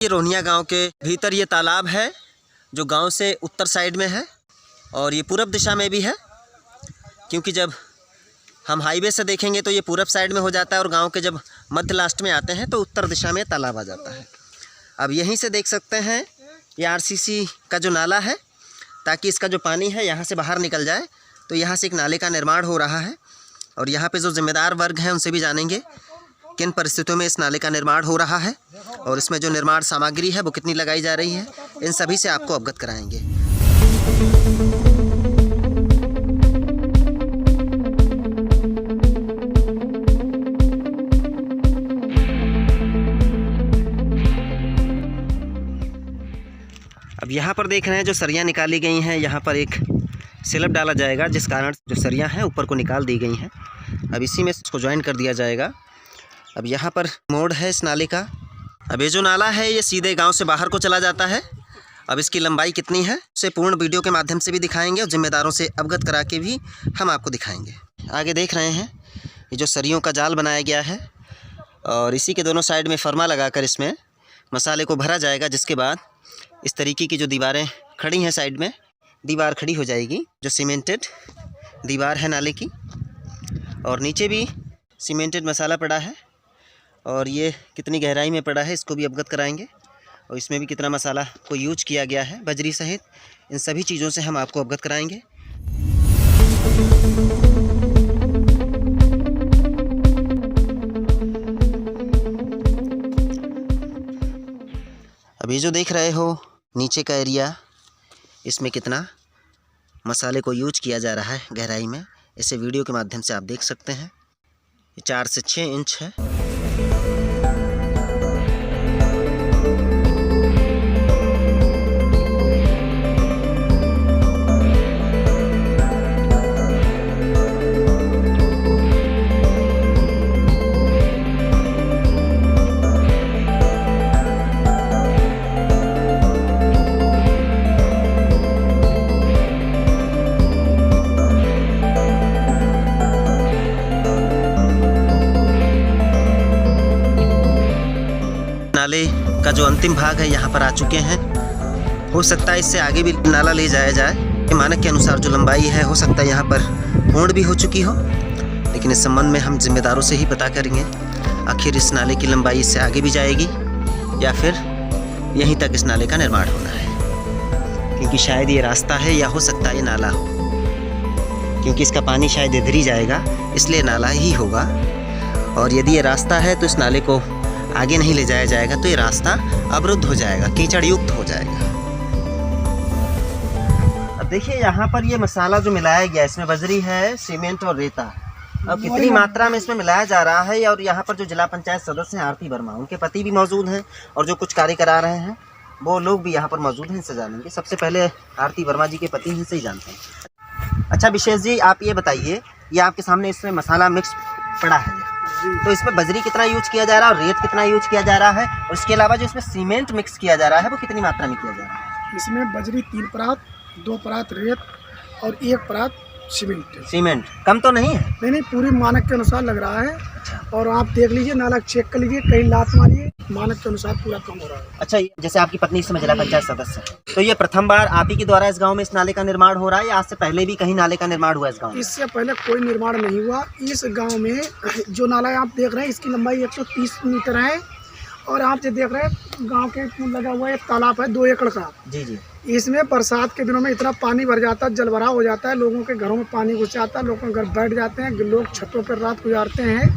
ये रोहनिया गांव के भीतर ये तालाब है जो गांव से उत्तर साइड में है और ये पूरब दिशा में भी है, क्योंकि जब हम हाईवे से देखेंगे तो ये पूरब साइड में हो जाता है और गांव के जब मध्य लास्ट में आते हैं तो उत्तर दिशा में तालाब आ जाता है। अब यहीं से देख सकते हैं ये आरसीसी का जो नाला है, ताकि इसका जो पानी है यहाँ से बाहर निकल जाए, तो यहाँ से एक नाले का निर्माण हो रहा है। और यहाँ पे जो जिम्मेदार वर्ग हैं उनसे भी जानेंगे किन परिस्थितियों में इस नाले का निर्माण हो रहा है और इसमें जो निर्माण सामग्री है वो कितनी लगाई जा रही है, इन सभी से आपको अवगत कराएंगे। अब यहाँ पर देख रहे हैं जो सरियाँ निकाली गई हैं, यहाँ पर एक स्लैब डाला जाएगा जिस कारण जो सरियाँ हैं ऊपर को निकाल दी गई हैं। अब इसी में इसको ज्वाइन कर दिया जाएगा। अब यहाँ पर मोड़ है इस नाले का। अब ये जो नाला है ये सीधे गांव से बाहर को चला जाता है। अब इसकी लंबाई कितनी है उसे पूर्ण वीडियो के माध्यम से भी दिखाएंगे और जिम्मेदारों से अवगत करा के भी हम आपको दिखाएंगे। आगे देख रहे हैं ये जो सरियों का जाल बनाया गया है और इसी के दोनों साइड में फरमा लगाकर इसमें मसाले को भरा जाएगा, जिसके बाद इस तरीके की जो दीवारें खड़ी हैं साइड में, दीवार खड़ी हो जाएगी जो सीमेंटेड दीवार है नाले की। और नीचे भी सीमेंटेड मसाला पड़ा है और ये कितनी गहराई में पड़ा है इसको भी अवगत कराएंगे और इसमें भी कितना मसाला को यूज किया गया है बजरी सहित, इन सभी चीज़ों से हम आपको अवगत कराएंगे। अब ये जो देख रहे हो नीचे का एरिया, इसमें कितना मसाले को यूज किया जा रहा है गहराई में, इसे वीडियो के माध्यम से आप देख सकते हैं। ये 4 से 6 इंच है। नाले का जो अंतिम भाग है यहाँ पर आ चुके हैं। हो सकता है इससे आगे भी नाला ले जाया जाए। मानक के अनुसार जो लंबाई है हो सकता है यहाँ पर पूर्ण भी हो चुकी हो, लेकिन इस संबंध में हम जिम्मेदारों से ही पता करेंगे आखिर इस नाले की लंबाई इससे आगे भी जाएगी या फिर यहीं तक इस नाले का निर्माण होना है, क्योंकि शायद ये रास्ता है या हो सकता है ये नाला हो, क्योंकि इसका पानी शायद इधर ही जाएगा इसलिए नाला ही होगा। और यदि ये रास्ता है तो इस नाले को आगे नहीं ले जाया जाएगा तो ये रास्ता अवरुद्ध हो जाएगा, कीचड़ युक्त हो जाएगा। अब देखिए यहाँ पर ये मसाला जो मिलाया गया इसमें बजरी है, सीमेंट और रेता है। अब कितनी मात्रा में इसमें मिलाया जा रहा है, और यहाँ पर जो जिला पंचायत सदस्य हैं आरती वर्मा, उनके पति भी मौजूद हैं और जो कुछ कार्य करा रहे हैं वो लोग भी यहाँ पर मौजूद हैं, इनसे जानेंगे। सबसे पहले आरती वर्मा जी के पति हैं, इनसे ही जानते हैं। अच्छा विशेष जी, आप ये बताइए, ये आपके सामने इसमें मसाला मिक्स पड़ा है, तो इसमें बजरी कितना यूज किया जा रहा है और रेत कितना यूज किया जा रहा है, और इसके अलावा जो इसमें सीमेंट मिक्स किया जा रहा है वो कितनी मात्रा में किया जा रहा है? इसमें बजरी 3 परात, 2 परात रेत और 1 परात सीमेंट। सीमेंट कम तो नहीं है? नहीं, पूरी मानक के अनुसार लग रहा है। और आप देख लीजिए, नाला चेक कर लीजिए, कहीं लात मारिए, मानक के अनुसार पूरा कम हो रहा है। अच्छा, जैसे आपकी पत्नी इस समय जिला पंचायत सदस्य है, तो ये प्रथम बार आप ही के द्वारा इस गांव में इस नाले का निर्माण हो रहा है या आज से पहले भी कहीं नाले का निर्माण हुआ इस गांव में? इससे पहले कोई निर्माण नहीं हुआ। इस गांव में जो नाला आप देख रहे हैं इसकी लंबाई 130 मीटर है, और आप जो देख रहे हैं गांव के लगा हुआ एक तालाब है 2 एकड़ का। जी जी। इसमें बरसात के दिनों में इतना पानी भर जाता है, जलभराव हो जाता है, लोगों के घरों में पानी घुस जाता है, लोगों के घर बैठ जाते हैं, लोग छतों पर रात गुजारते हैं।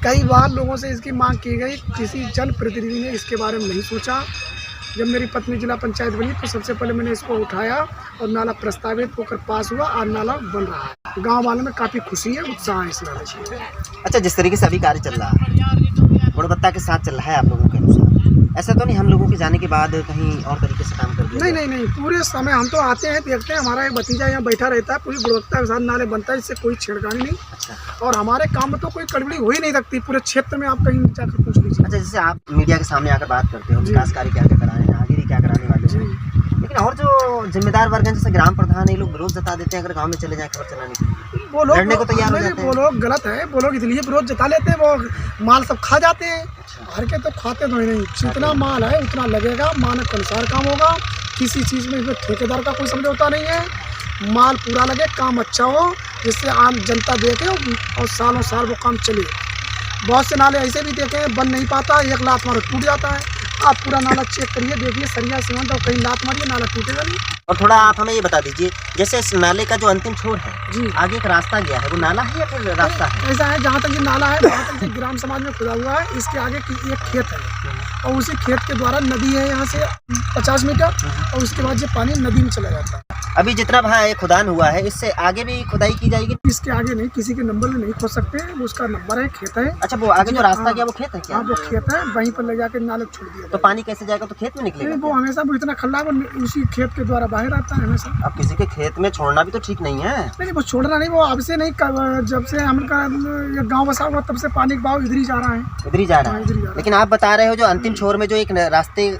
कई बार लोगों से इसकी मांग की गई, किसी जनप्रतिनिधि ने इसके बारे में नहीं सोचा। जब मेरी पत्नी जिला पंचायत बनी तो सबसे पहले मैंने इसको उठाया और नाला प्रस्तावित होकर पास हुआ और नाला बन रहा है। गांव वालों में काफ़ी खुशी है, उत्साह है इस नाले से। अच्छा, जिस तरीके से अभी कार्य चल रहा है, गुणवत्ता के साथ चल रहा है आप लोगों के अनुसार, ऐसा तो नहीं हम लोगों के जाने के बाद कहीं और तरीके से काम कर दिया? नहीं, पूरे समय हम तो आते हैं, देखते हैं, हमारा एक भतीजा यहाँ बैठा रहता है, पूरी गुणवत्ता के साथ नाले बनता है, इससे कोई छेड़खानी नहीं। अच्छा। और हमारे काम में तो कोई गड़बड़ी हो ही नहीं सकती, पूरे क्षेत्र में आप कहीं जाकर पूछ लीजिए। अच्छा, जैसे आप मीडिया के सामने आकर बात करते हो विकास कार्य क्या क्या कराए हैं, आगे भी क्या कराने वाले हैं, लेकिन और जो जिम्मेदार वर्ग हैं जैसे ग्राम प्रधान, ये लोग विरोध जता देते हैं अगर गाँव में चले जाए खबर चलाने के लिए। वो लोग लड़ने को तैयार हो नहीं, जाते वो लोग गलत है, वो लोग इसलिए विरोध जता लेते हैं, वो माल सब खा जाते हैं। अच्छा। हर के तो खाते तो ही नहीं, जितना माल है उतना लगेगा, मानक के अनुसार काम होगा। किसी चीज़ में इसमें ठेकेदार का कोई समझौता नहीं है। माल पूरा लगे, काम अच्छा हो, जिससे आम जनता देखे और सालों साल वो काम चले। बहुत से नाले ऐसे भी देखे हैं, बन नहीं पाता, एक लात मारो टूट जाता है। आप पूरा नाला चेक करिए, देखिए सरिया सीमेंट और कहीं लात मारिए, नाला टूटेगा नहीं। और थोड़ा आप हमें ये बता दीजिए, जैसे इस नाले का जो अंतिम छोर है जी, आगे एक रास्ता गया है, वो नाला है या फिर रास्ता है? ऐसा है, जहाँ तक ये नाला है वहाँ तक ये ग्राम समाज में खुदा हुआ है। इसके आगे की एक खेत है और उसी खेत के द्वारा नदी है यहाँ से 50 मीटर, और उसके बाद ये पानी नदी में चला जाता है। अभी जितना वहाँ ये खुदान हुआ है, इससे आगे भी खुदाई की जाएगी? इसके आगे नहीं, किसी के नंबर में नहीं खोद सकते, वो उसका नंबर है, खेत है। अच्छा, वो आगे जो रास्ता गया वो खेत है क्या? हाँ, वो खेत है, वहीं पर ले जाकर नाले छोड़ दिया। तो पानी कैसे जाएगा? तो खेत में नहीं, निकलेगा? वो हमेशा वो इतना खल्ला वो उसी खेत के द्वारा बाहर आता है हमेशा। अब किसी के खेत में छोड़ना भी तो ठीक नहीं है। नहीं, वो छोड़ना नहीं, वो अब से नहीं, जब से हमका ये गाँव बसा हुआ तब से पानी का बहाव इधर ही जा रहा है। इधर ही जा रहा हाँ, इधर ही जा है। रहा है। लेकिन आप बता रहे हो जो अंतिम छोर में जो एक रास्ते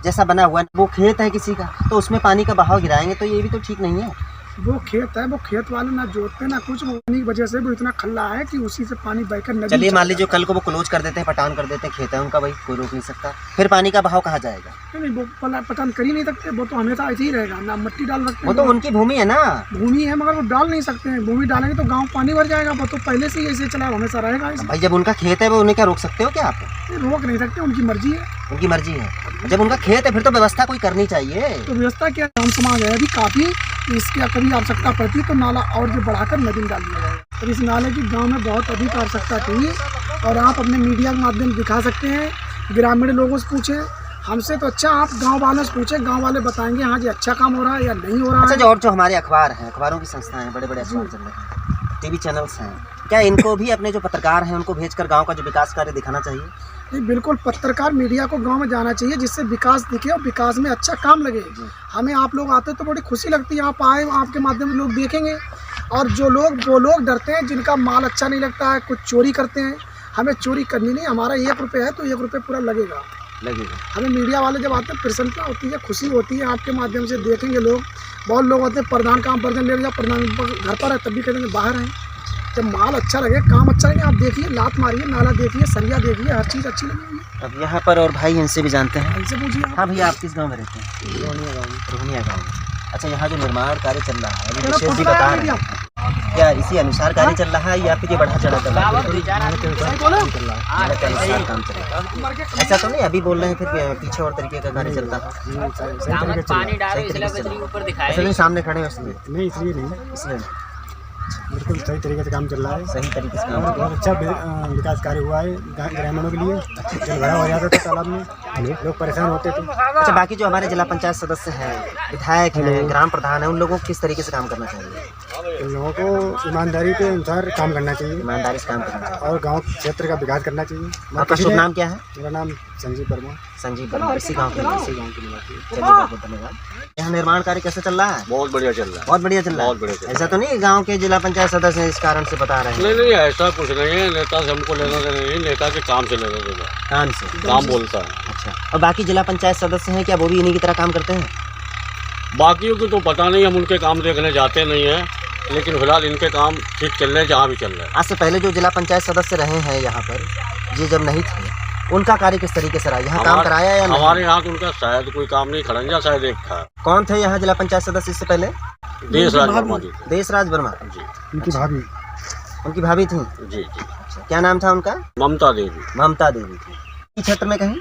जैसा बना हुआ है, वो खेत है किसी का, तो उसमें पानी का बहाव गिराएंगे तो ये भी तो ठीक नहीं है। वो खेत है, वो खेत वाले ना जोतते ना कुछ, वो पानी की वजह से वो इतना खल्ला है कि उसी से पानी बहकर नदी। चलिए मान लीजिए कल को वो क्लोज कर देते हैं, पटान कर देते हैं, खेत है उनका, भाई कोई रोक नहीं सकता, फिर पानी का बहाव कहाँ जाएगा? नहीं, वो पटन कर ही नहीं सकते, वो तो हमेशा ऐसे ही रहेगा ना, मट्टी डाल सकते वो हैं। तो उनकी भूमि है ना। भूमि है मगर वो डाल नहीं सकते हैं, भूमि डालेंगे तो गांव पानी भर जाएगा। वो तो पहले से ही ऐसे चला, हमेशा रहेगा ऐसे। भाई जब उनका खेत है वो उन्हें क्या रोक सकते हो क्या आप? रोक नहीं सकते, उनकी मर्जी है। उनकी मर्जी है। जब उनका खेत है फिर तो व्यवस्था कोई करनी चाहिए। तो व्यवस्था क्या, ग्राम समाज है अभी काफ़ी, इसकी कभी आवश्यकता पड़ती तो नाला और जो बढ़ाकर नदी में डाल दिया जाएगा। और इस नाले की गांव में बहुत अधिक आवश्यकता थी, और आप अपने मीडिया के माध्यम से दिखा सकते हैं। ग्रामीण लोगों से पूछें, हमसे तो अच्छा आप गांव वालों से पूछें, गांव वाले बताएंगे हाँ जी अच्छा काम हो रहा है या नहीं हो रहा अच्छा, है। जो और जो हमारे अखबार हैं, अखबारों की संस्थाएं हैं, बड़े बड़े अखबार चल रहे हैं, टीवी चैनल्स हैं, क्या इनको भी अपने जो पत्रकार हैं उनको भेजकर गाँव का जो विकास कार्य दिखाना चाहिए? नहीं, बिल्कुल पत्रकार मीडिया को गांव में जाना चाहिए, जिससे विकास दिखे और विकास में अच्छा काम लगे। हमें आप लोग आते तो बड़ी खुशी लगती है, आप आए, आपके माध्यम से लोग देखेंगे। और जो लोग वो लोग डरते हैं जिनका माल अच्छा नहीं लगता है, कुछ चोरी करते हैं। हमें चोरी करनी नहीं, हमारा 1 रुपये है तो 1 रुपये पूरा लगेगा। हमें मीडिया वाले जब आते हैं प्रसन्नता होती है, खुशी होती है, आपके माध्यम से देखेंगे लोग। बहुत लोग होते हैं प्रधान काम प्रधान ले जाओ, प्रधान घर पर है तब भी कहेंगे बाहर हैं। जब माल अच्छा लगे, काम अच्छा लगे, आप देखिए, लात मारिए, नाला देखिए, सरिया देखिए, हर चीज़ अच्छी लगेगी। अब यहाँ पर और भाई इनसे भी जानते हैं। इनसे पूछिए आप। हाँ भैया, आप किस गांव में रहते हैं? रोहनिया गाँव में। अच्छा, यहाँ जो निर्माण कार्य चल रहा है, अभी मेरा विशेष जी पता बता है रहे हैं, क्या इसी अनुसार कार्य चल रहा है या फिर ये बढ़ा चढ़ा कर रहा है? काम चल रहा है। ऐसा तो नहीं अभी बोल रहे हैं फिर पीछे और तरीके का कार्य चलता है? पानी डालो इसलिए बजरी ऊपर दिखाई ऐसा नहीं, सामने खड़े हैं इसलिए? नहीं, इसलिए नहीं, इसलिए बिल्कुल सही तरीके से काम चल रहा है। सही तरीके से काम बहुत अच्छा विकास कार्य हुआ है ग्रामीणों के लिए। जल भरा हो जाता था तालाब में, लोग परेशान होते थे। अच्छा, बाकी जो हमारे जिला पंचायत सदस्य हैं, विधायक हैं, ग्राम प्रधान हैं, उन लोगों को किस तरीके से काम करना चाहिए? इन लोगों को ईमानदारी के अनुसार काम करना चाहिए, ईमानदारी से काम करना चाहिए। और गांव क्षेत्र का विकास करना चाहिए। आपका शुभ नाम क्या है? मेरा नाम संजीव वर्मा। संजीव वर्मा, इसी गाँव के इसी गाँव के निवासी। चलिए, बहुत बहुत धन्यवाद। यहाँ निर्माण कार्य कैसे चल रहा है? बहुत बढ़िया चल रहा है। बहुत बढ़िया चल रहा है। बहुत बढ़िया चल रहा है। ऐसा तो नहीं गांव के जिला पंचायत सदस्य हैं इस कारण से बता रहे हैं? नहीं नहीं, ऐसा कुछ नहीं है। नेता से हमको लेना देना नहीं, नेता के काम से लेना देना। काम से काम बोलता है। अच्छा, और बाकी जिला पंचायत सदस्य हैं, क्या वो भी इन्हीं की तरह काम करते हैं? बाकियों की तो पता नहीं, हम उनके काम देखने जाते नहीं हैं, लेकिन फिलहाल इनके काम ठीक चल रहे हैं जहाँ भी चल रहे हैं। आज से पहले जो जिला पंचायत सदस्य रहे हैं यहाँ पर, ये जब नहीं थे, उनका कार्य किस तरीके से रहा? यहाँ काम कराया या नहीं? हमारे यहाँ तो उनका शायद कोई काम नहीं, खड़ंजा शायद एक था। कौन थे यहाँ जिला पंचायत सदस्य इससे पहले? देशराज वर्मा जी थे। देशराज वर्मा जी उनकी भाभी। उनकी भाभी थी? जी जी। क्या नाम था उनका? ममता देवी। ममता देवी थी। इस क्षेत्र में कहीं?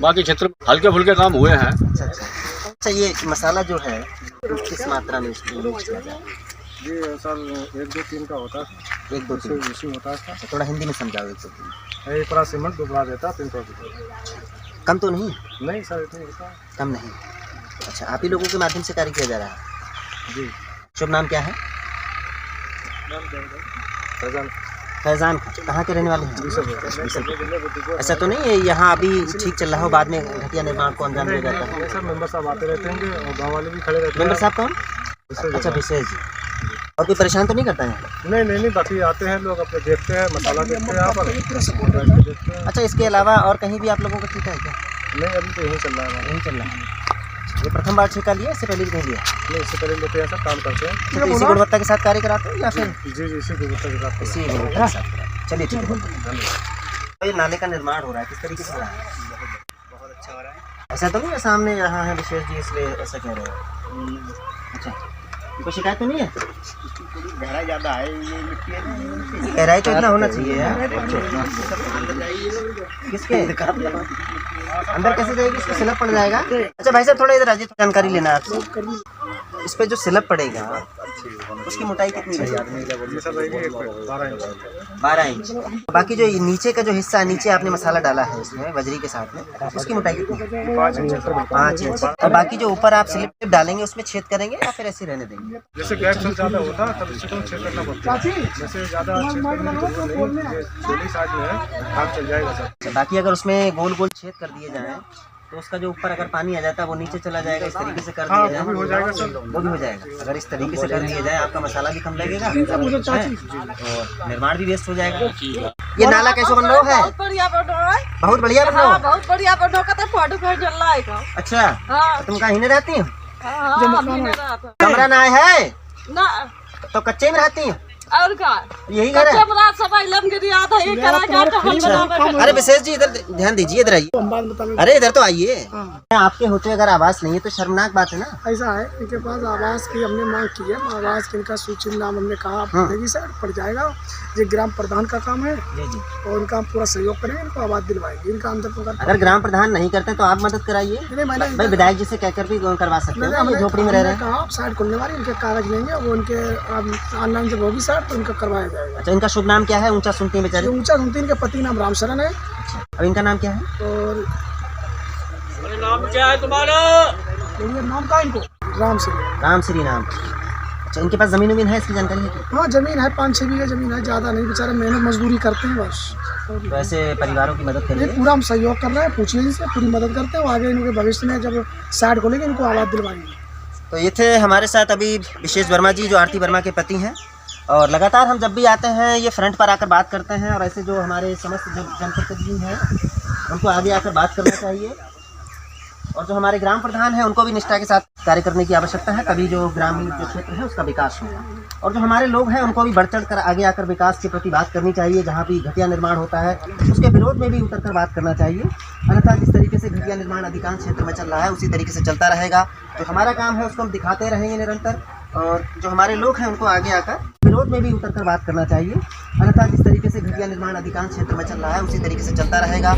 बाकी क्षेत्र हल्के फुल्के काम हुए हैं। अच्छा अच्छा अच्छा, ये मसाला जो है किस मात्रा में यूज किया जाए? ये सर 1, 2, 3 का होता है, 1, 2, 3 इसी होता है। थोड़ा हिंदी में समझाओ। 1, 2, 3 एक बड़ा सीमेंट 2 बड़ा देता है 300 कम तो नहीं? नहीं सर, इतनी होता है। कम नहीं। अच्छा, आप ही लोगों के माध्यम से कार्य किया जा रहा है? जी। शुभ नाम क्या है? फैजान। फैजान। कहाँ के रहने वाले हैं? ऐसा तो नहीं है यहाँ अभी ठीक चल रहा हो, बाद में घटिया निर्माण को अंजाम दिया जाता है? सर मेंबर साहब आते रहते हैं और गाँव वाले भी खड़े रहते हैं। मेंबर साहब कौन? अच्छा, विशेष जी। और कोई परेशान तो नहीं करता है? नहीं, बाकी आते हैं लोग, अपने देखते हैं, मसाला देखते हैं यहाँ पर, देखते हैं। अच्छा, इसके अलावा और कहीं भी आप लोगों का ठीक है क्या? नहीं, अभी तो यही चल रहा है। नहीं चल रहा है। ये प्रथम बार ठेका लिया, इससे पहले भी नहीं लिया? नहीं, इससे पहले लेते हैं, सब काम करते हैं। तो इसी गुणवत्ता के साथ कार्य कराते हो या फिर जी जी, इसी गुणवत्ता के साथ। इसी गुणवत्ता के साथ कराते? चलिए ठीक है। ये नाले का निर्माण हो रहा है, किस तरीके से हो रहा है? बहुत अच्छा हो रहा है। ऐसा तो नहीं है सामने यहाँ है विशेष जी इसलिए ऐसा कह रहे हो? अच्छा, कोई शिकायत तो नहीं है? गहराई ज़्यादा है, ये मिट्टी है ना, गहराई तो इतना होना चाहिए यार। किसके अंदर कैसे जाएगी? इसको स्लैब पड़ जाएगा। अच्छा भाई साहब थोड़ा इधर आ जाइए, जानकारी लेना है आपसे। इस पे जो स्लैब पड़ेगा उसकी मोटाई कितनी रहेगी? ये सब रहेगी 12 इंच। 12 इंच। बाकी जो नीचे का जो हिस्सा है, नीचे आपने मसाला डाला है इसमें बजरी के साथ में, उसकी मोटाई कितनी? 5 इंच। 5 इंच। और बाकी जो ऊपर आप स्लिप डालेंगे उसमें छेद करेंगे या फिर ऐसे रहने देंगे? जैसे गैप ज़्यादा होता है तब इससे तो छेद करना पड़ता है। जैसे ज़्यादा छेद करने की जरूरत नहीं, ये छोटी साइज में है, काम चल जाएगा सब। बाकी अगर उसमें गोल गोल छेद कर दिए जाएं तो उसका जो ऊपर अगर पानी आ जाता है वो नीचे चला जाएगा, इस तरीके से कर दिया जाए वो भी हो जाएगा सर। वो भी हो जाएगा। अगर इस तरीके से कर दिया जाए आपका मसाला भी कम लगेगा और निर्माण भी वेस्ट हो जाएगा। ये नाला कैसे बन रहा है? बहुत बढ़िया बन रहा है। बहुत बढ़िया बन रहा हाँ, है। बहुत बढ़िया बन रहा है। फोटो पे चल रहा है का। अच्छा, हाँ, तुम कहीं नहीं रहती हो? हाँ, अभी नहीं रहा था। कमरा ना है ना, तो कच्चे में रहती हो? और का यही घर है? कच्चे में रात सफाई लमगिरी आता है, करा क्या तो हम बनावे। अरे विशेष जी इधर ध्यान दीजिए, इधर आइए। अरे इधर तो आइए। आपके होते अगर आवास नहीं है तो शर्मनाक बात है ना। ऐसा है, इनके पास आवास की हमने मांग की है, आवास की इनका सूची नाम हमने कहा देगी सर, पड़ जाएगा। ये ग्राम प्रधान का काम है जी जी। और इनका हम पूरा सहयोग करेंगे, इनको आवाज दिलवाएंगे। इनका अंदर तो अगर ग्राम प्रधान नहीं करते तो आप मदद कराइए। भाई विधायक जी से कहकर भी करवा सकते हैं, ये झोपड़ी में रह रहे हैं। कहा साइड खोलने वाली, इनके कागज लेंगे, वो इनके ऑनलाइन जब होगी सर तो इनका करवाया जाएगा। अच्छा, इनका शुभ नाम क्या है? ऊंचा सुनती है बेचारे। ऊंचा सुनती, इनके पति नाम राम शरण है। अब इनका नाम क्या है? और नाम क्या है तुम्हारा? नाम का इनको राम श्री नाम। अच्छा, इनके पास जमीन है, इसकी जानकारी है? हाँ, जमीन है, 5-6 बीघे जमीन है, ज़्यादा नहीं, बेचारे मेहनत मजदूरी करते हैं बस। तो ऐसे परिवारों की मदद ये करिए। पूरा हम सहयोग कर रहे हैं, पूछिए इनसे, पूरी मदद करते हैं। वो आगे इनके भविष्य में जब साइड खोलेंगे इनको आवाज़ दिलवाएंगे। तो ये थे हमारे साथ अभी विशेष वर्मा जी, जो आरती वर्मा के पति हैं। और लगातार हम जब भी आते हैं ये फ्रंट पर आकर बात करते हैं, और ऐसे जो हमारे समस्त जनप्रतिनिधि हैं उनको आगे आकर बात करना चाहिए। और जो हमारे ग्राम प्रधान हैं उनको भी निष्ठा के साथ कार्य करने की आवश्यकता है, तभी जो ग्रामीण जो क्षेत्र है उसका विकास होगा। और जो हमारे लोग हैं उनको भी बढ़ चढ़ कर आगे आकर विकास के प्रति बात करनी चाहिए। जहाँ भी घटिया निर्माण होता है उसके विरोध में भी उतर कर बात करना चाहिए। अन्यथा जिस तरीके से घटिया निर्माण अधिकांश क्षेत्र में चल रहा है उसी तरीके से चलता रहेगा। जो हमारा काम है उसको हम दिखाते रहेंगे निरंतर, और जो हमारे लोग हैं उनको आगे आकर विरोध में भी उतर कर बात करना चाहिए। अन्यथा जिस तरीके से घटिया निर्माण अधिकांश क्षेत्र में चल रहा है उसी तरीके से चलता रहेगा।